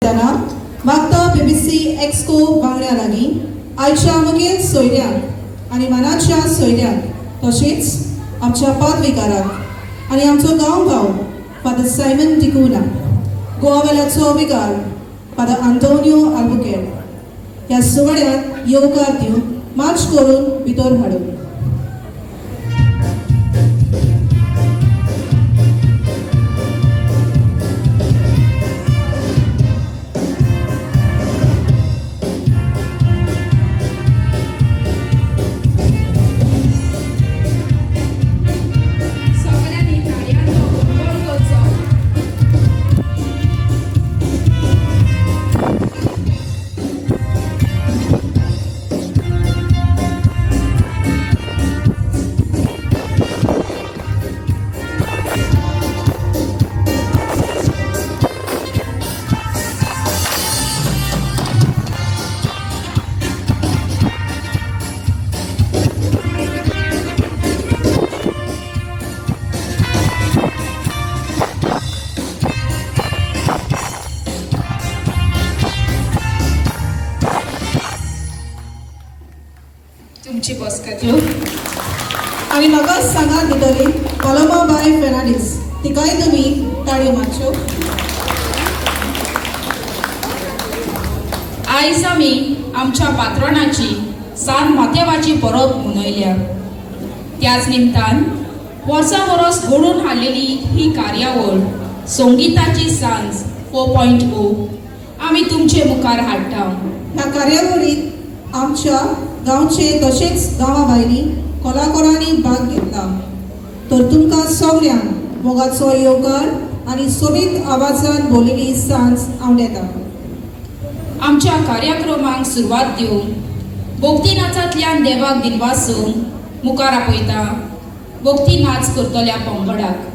वयताना मागता BBC एक्सको वांगड्या लागीं आयच्या मुखेल सोयऱ्यांक आनी मनाच्या सोयऱ्यांक तशेंच आमच्या पादविकाराक आनी आमचो गांव फादर सायमन डिकुना, गोवावेलाचो विकार फादर आंतोनियो आल्बुकेर ह्या सुवाळ्यात येवकार दिवन मार्च करून भितर हाडून तुमची बसका घेऊ आणि म्हाका सांगात भितरी पलोमाबाई फेर्नांडीस तिकाय तुमी ताळयो मारच्यो. आयज आमी आमच्या पात्रोणाची सान माथेवाची परब मनयल्या. त्याच निमतान वर्सां वरस घडोवन हाडलेली ही कार्यावळ संगीताची सांज 4.0 आमी तुमचे मुखार हाडटा. ह्या कार्यावळीत आमच्या गांवचे तशेंच गांवा भायली कलाकारांनी भाग घेतला. तर तुमकां सगळ्यांक मोगाचो येवकार आनी सोबीत आवाजान बोलिल्ली सांज आवडेता. आमच्या कार्यक्रमांक सुरवात दिवन भक्ती नाचांतल्यान देवाक दिनवासून मुखार आपयता भक्ती नाच करतल्या पंगडाक.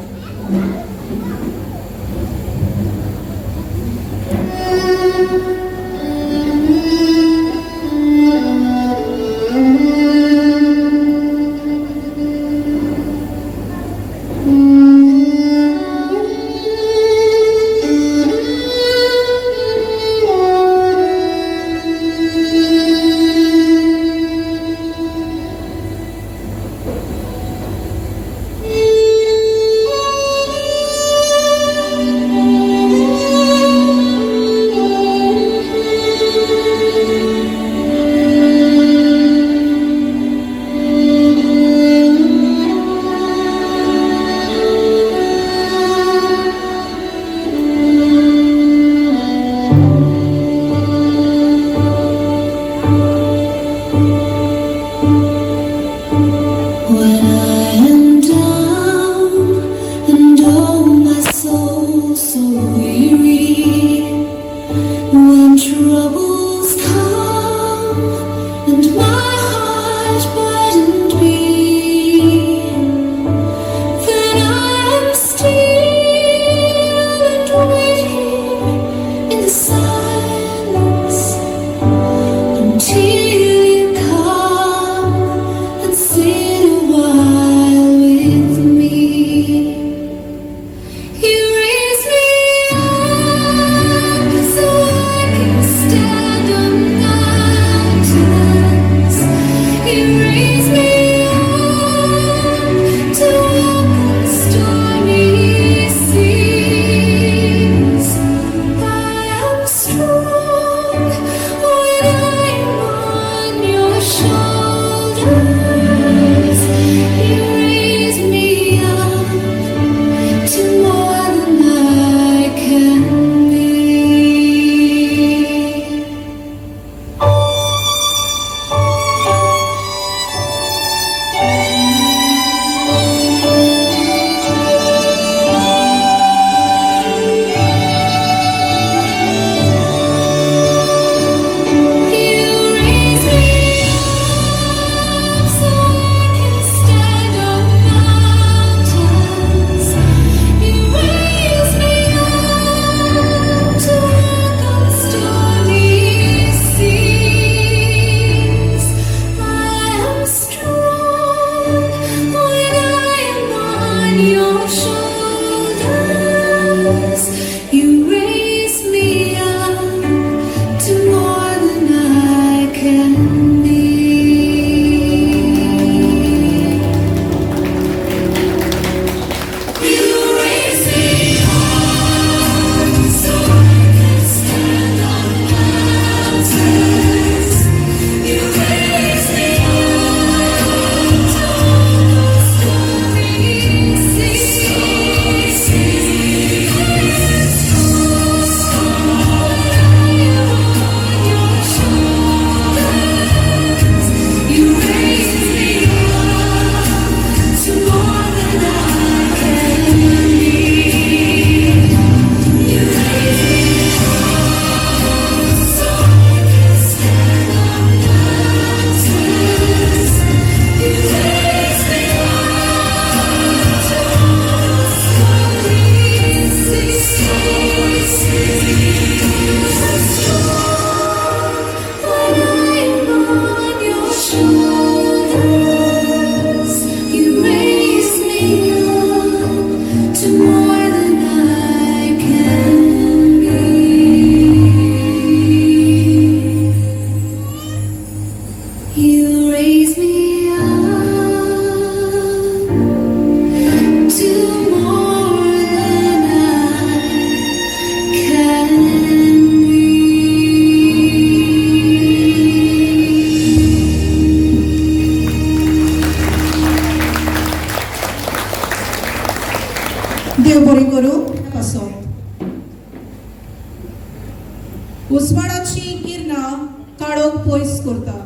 उसवाडाची किरणां काडोक पयस करता.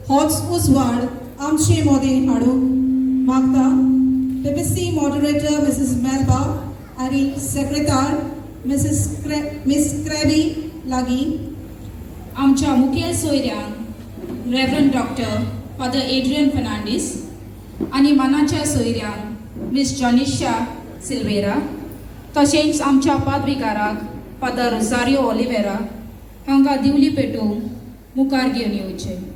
होच उसवाड आमचे मोदें हाडूंक मागता. PBC मॉडरेटर मिसेस मेल्बा आणि सेक्रेटार मिस क्रॅबी लागीं आमच्या मुखेल सोयऱ्यांक reverend doctor father Adrian Fernandes आणि मानाच्या सोयऱ्यांक मिस जॉनिशा सिल्वेरा तशेंच आमच्या पादविकाराक फादर रोसारियो ऑलिवेरा हांकां दिवली पेटोवंक मुखार घेवन येवचें.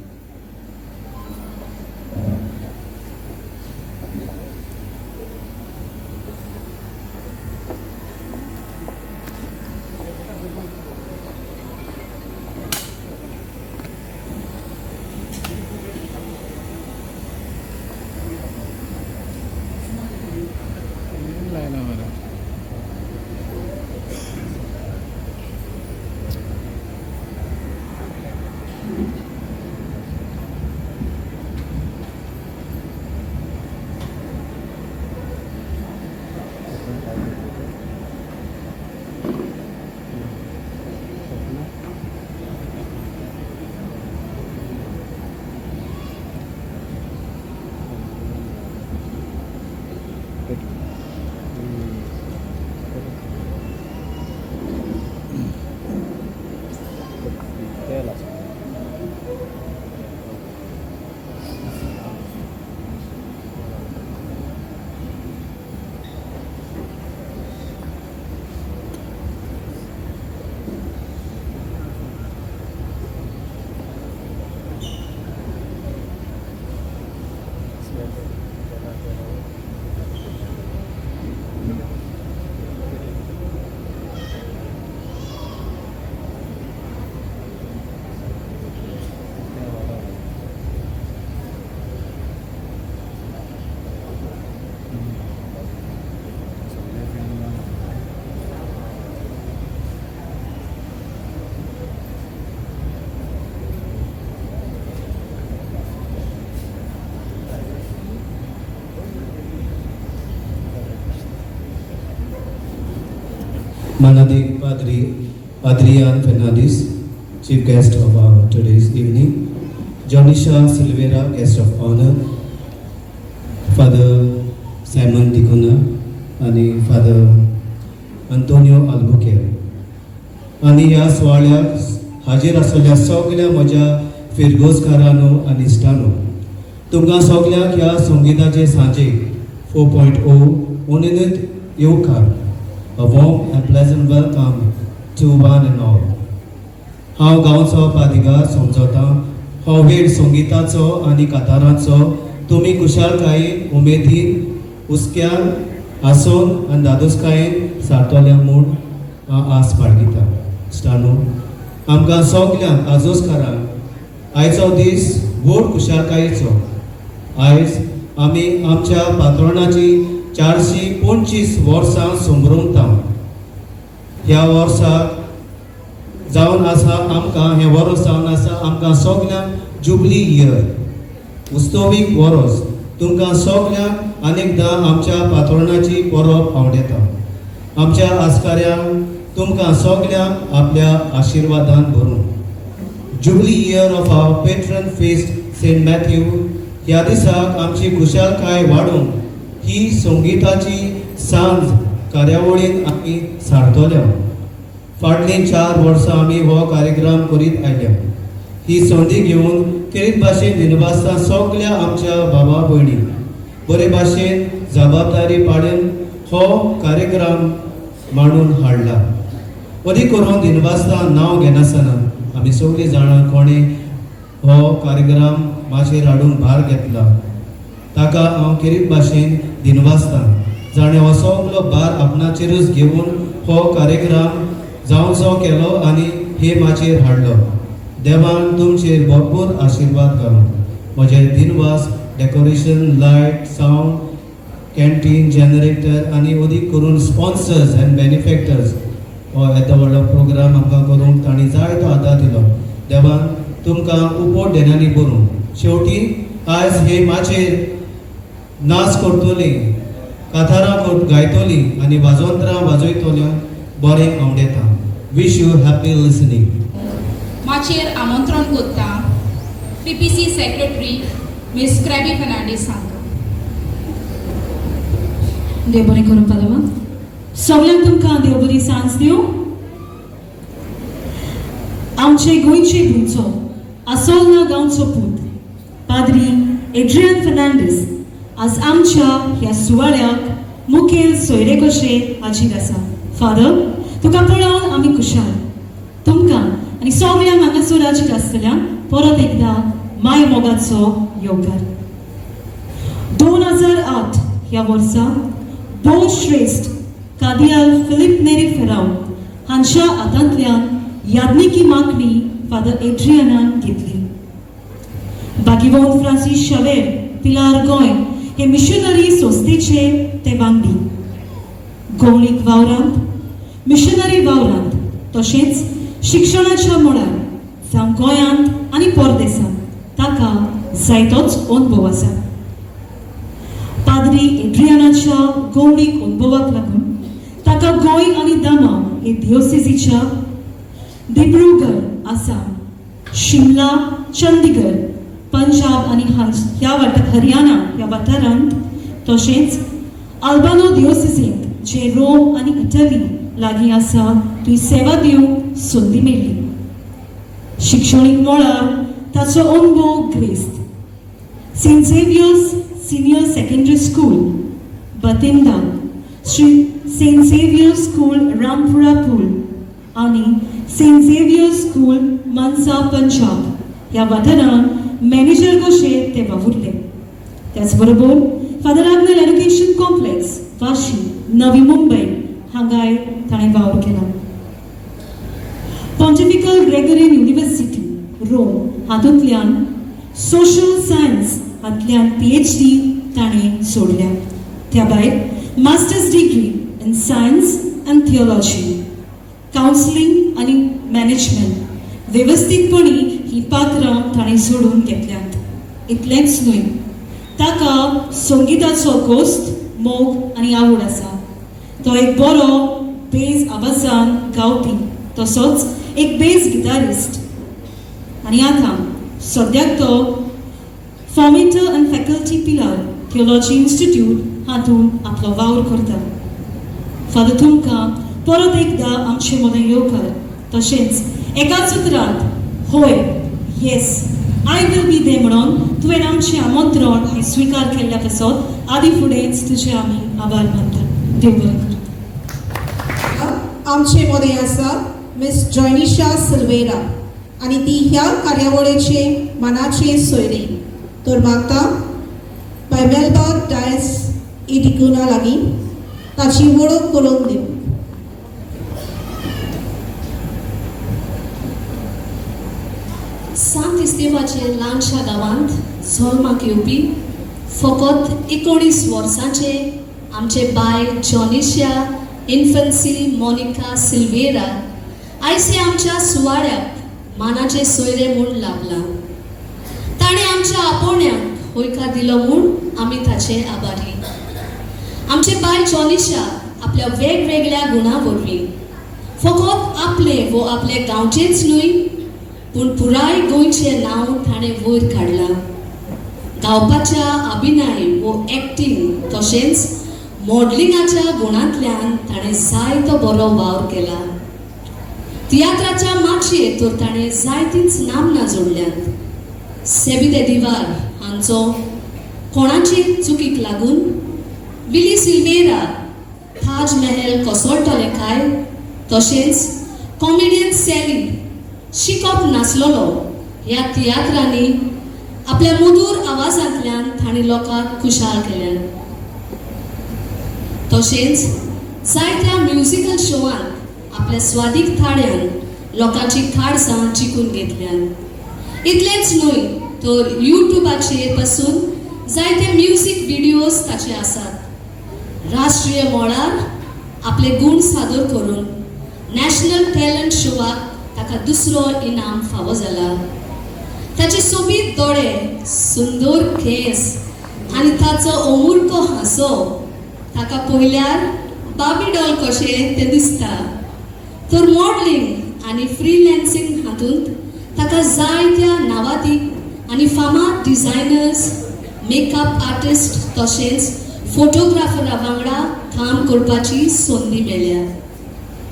Manadi Padri Adrian Fernandez, chief guest of our today's evening. Jonisha Silveira, guest of honor. Father Simon Dicuna आणि Father Antonio Albuquerque. आणि ह्या सुवाळ्याक हाजीर आसलेल्या सगळ्या म्हज्या फिरगोजकारांनो आनी इश्टांनो, तुमकां सगळ्यांक ह्या संगीताचे सांजे 4.0 उणीत येवकार. A warm and pleasant welcome to one and all. हांव गांवचो पादिगार समजता. हो वेळ संगीताचो आनी कातारांचो तुमी कुशालकायेन उमेदीन हुस्क्यान आसून आनी दादोसकायेन सारतल्या म्हूण हांव आस बाळगिता. इश्टांनो, आमकां सगल्यांक आजोसकारांक आयचो दीस व्हड कुशालकायेचो. आयज आमी आमच्या पातोळणाची 425 वर्सां संभ्रमता. ह्या वर्साक जावन आसा आमकां हें वर्स जावन आसा आमकां सगल्यांक जुबली इयर, उस्तवीक वर्स. तुमकां सगल्यांक अनेकदां आमच्या पातोळणाची परब आवडेता. आमच्या आस्काऱ्यांक तुमकां सगल्यांक आपल्या आशिर्वादान भरून jubilee year of our patron feast saint Matthew ह्या दिसाक आमची कुशालकाय वाडूंक ही संगीताची सांज कार्यावळीन आमी सारतल्या. फाटलीं 4 वर्सां आमी हो कार्यक्रम करीत आयल्या. ही संदी घेवन केरीत भाशेन दिनवासता सगळ्या आमच्या बाबा भयणी बरे भाशेन जबाबदारी पाडून हो कार्यक्रम मांडून हाडला. अदी करून दिनवासता नांव घेनासतना आमी सगळीं जाणां कोणें हो कार्यक्रम माचेर हाडून भार घेतला ताका हांव केरीत भाशेन दिनवासता. जाणें हो सगलो भार आपणाचेरूच घेवन हो कार्यक्रम जावचो केलो आनी हे माचेर हाडलो. देवान तुमचेर भरपूर आशिर्वाद घालूं. म्हजे दिनवास decoration, light, sound, canteen, generator आनी अदीक करून स्पॉन्सर्स एंड बेनिफॅक्टर्स हो येदो व्हडलो प्रोग्राम आमकां करूंक तांणी जायतो आदार दिलो. देवान तुमकां उपोट देणांनी भरूं. शेवटी आयज हे माचेर नाच करतली, कातारां गायतली आनी वाजोंत्रां वाजयतल्यांक बरें आवडेता. Wish you happy listening. हाचेर आमंत्रण करता PPC सेक्रेटरी मिस क्रॅबी फर्नांडीस हांकां. देव बरें करूं पालवा. सगळ्यांक तुमकां देव बरी सांज दिवं. आमचे गोंयचे भुरचो आसोलना गांवचो पूत पाद्री एड्रियन फर्नांडीस आज आमच्या ह्या सुवाळ्याक मुखेल सोयरे कशे हाजीर आसा. फादर, तुका पळोवन आमी खुशाल. तुमकां आनी सगळ्यांक हांगासर हाजीर आसतल्यांक परत एकदा माय मोगाचो योगदान. 2008 ह्या वर्सा भोव श्रेष्ठ कार्दिनाल फिलिप नेरी फेराव हांच्या हातांतल्यान यादनिकी मागणी फादर एड्रियनान घेतली. बागीवंत फ्रांसीस शावेर पिलार गोंय हे मिशनरी संस्थेचे ते वांगडी. गौळीक वावरांत मिशनरी वावरांत तशेंच शिक्षणाच्या मळार जावं गोंयांत आनी परदेसांत ताका जायतोच अनुभव आसा. पाद्री एड्रियनाच्या गौणीक अनुभवाक लागून ताका गोंय आनी दामा हे दिओसेसीच्या दिब्रुगड आसाम, शिमला, चंदीगड, पंजाब आनी ह्या हरियाणा ह्या वाठारांत तशेंच अल्बानो दिओसेसींत जे रोम आनी इटली लागीं आसा थंय सेवा दिवंक संदी मेळ्ळी. शिक्षणीक मळार ताचो अनुभव ग्रेस्त. Saint Xavier's senior secondary school Bathinda, saint Xavier's school Rampura Phul आनी saint Xavier's school Mansa Punjab ह्या वाठारांत मॅनेजर कशे ते वावुरले. त्याच बरोबर father Agnel education complex Vashi Navi Mumbai हांगाय ताणें वावर केला. पॉन्टिफिकल ग्रेगोरियन युनिव्हर्सिटी रोम हातूंतल्यान सोशल सायन्स हातूंतल्यान PhD ताणें सोडल्या. त्या भायर masters degree in science and theology, counselling आनी मॅनेजमेंट वेवस्थीतपणी ही पात्रां ताणें सोडून घेतल्यात. इतलेंच न्हय, ताका संगीताचो घोस्त मोग आनी आवड आसा. तो एक बरो बेज आवाजान गावपी तसोच एक बेज गिटारिस्ट आनी आतां सद्याक तो फॉर्मेटर एंड फॅकल्टी पिलार थियोलॉजी इन्स्टिट्यूट हातूंत आपलो वावर करता. फादर, तुमकां परत एकदा आमचे मदें येवकार. तशेंच एकाच उतरांत होय, येस, आय विल बी दे म्हणून तुवें आमचें आमंत्रण हें स्विकार केल्ल्या पासत आदी फुडेंच तुजे आमी आभार मानतात. देव बरें करूं. आमचे मदें आसा मिस जॉयनिशा सिल्वेरा आणि ती ह्या कार्यावळीचे मानाचे सोयरी. तर मागता बाय मेलबर्न डायस इडिकुना लागीं ताची वळख करून दिव. सांत इस्तेवाचे ल्हानशा गांवांत जल्माक येवपी फकत 19 वर्सांचे आमचे बाय जॉनिशा इन्फन्सी मोनिका सिल्वेरा आयज आमच्या सुवाळ्याक मानाचे सोयरे म्हूण लाभला. ताणें आमच्या आपोवण्यांक होयकार दिलो म्हूण आमी ताचे आभारी. आमचे बाय जॉनिशा आपल्या वेगवेगळ्या गुणां वरवीं फकत आपले वो आपले गांवचेच न्हय पूण पुराय गोंयचें नांव ताणें वयर काडलां. गावपाच्या अभिनय वो एक्टिंग तशेंच मॉडलिंगाच्या गुणांतल्यान ताणें जायतो बरो वावर केला. तियात्राच्या माचयेर तर ताणें जायतींच नामनां जोडल्यात. सेबिदे दिवार हांचो कोणाचे चुकीक लागून विली सिल्वेरा ताज महल कोसळटले काय तशेंच कॉमेडियन सॅली शिकप नासलोलो ह्या तियात्रांनी आपल्या मधुर आवाजांतल्यान ताणें लोकांक खुशाल केल्या. तशेंच जायत्या म्युजिकल शोवांत आपल्या स्वादीक थाड्यान लोकांची थाडसां जिखून घेतल्यात. इतलेंच न्हय तर युट्यूबाचेर पासून जायते म्युजीक व्हिडिओज ताचे आसात. राष्ट्रीय मळार आपले गुण सादर करून नॅशनल टॅलंट शोवाक ताका दुसरो इनाम फावो जाला. ताचे सोबीत दोळे, सुंदर केस आनी ताचो अमुर्को हांसो ताका पळयल्यार बाबी डॉल कशें तें दिसता. तर मॉडलिंग आनी फ्रीलॅन्सिंग हातूंत ताका जायत्या नावादीक आनी फामाद डिझायनर्स, मेकअप आर्टिस्ट तशेंच फोटोग्राफरा वांगडा काम करपाची संदी मेळ्ळ्या.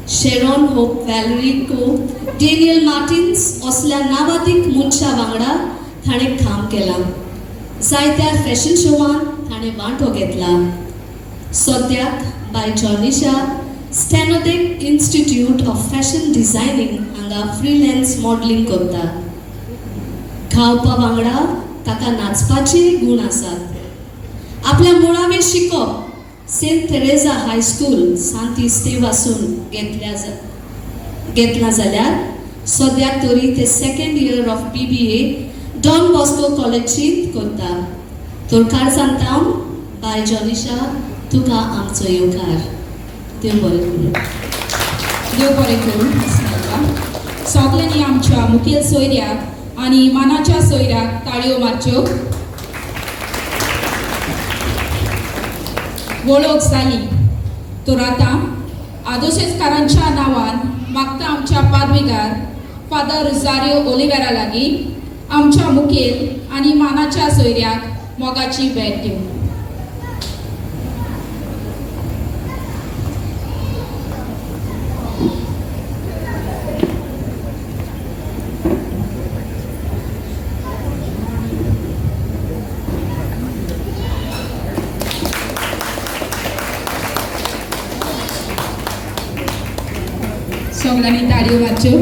शेरॉन होप वॅलरिको, डेनियल मार्टिन्स असल्या नावादीक मनशां वांगडा ताणें काम केलां. जायत्या फॅशन शोवांत ताणें वांटो घेतला. सद्याक बाय जॉनिशा स्टॅनोडेक इन्स्टिट्यूट ऑफ फॅशन डिझायनिंग हांगा फ्रीलॅन्स मॉडलिंग करता. गावपा वांगडा ताका नाचपाचे गूण आसात. आपल्या मुळावें शिकप सेंट तेरेजा हायस्कूल सांत इस्तेवासून घेतला जाल्यार सद्याक तरी ते second year of BBA Don Bosco कॉलेजींत करता. तर कारजांतां बाय जॉनिशा तुका आमचो येवकार. देव बरें करूं. देव बरें करूं. सगल्यांनी आमच्या मुखेल सोयऱ्याक आनी मानाच्या सोयऱ्याक ताळयो मारच्यो. वळख जाली. तर आतां आदोशेचकारांच्या नांवान मागता आमच्या पादवीकार फादर रोजारियो ओलिवेरा लागीं आमच्या मुखेल आनी मानाच्या सोयऱ्याक मोगाची भेट दिवं. सगळ्यांनी ताळयो मारच्यो.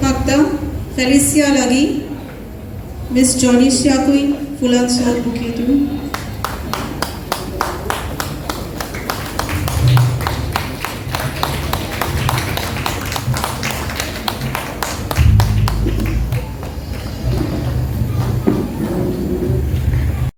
मागता फेलिसिया लागीं मिस जॉनिशाकूय फुलांचो बुके दिवं.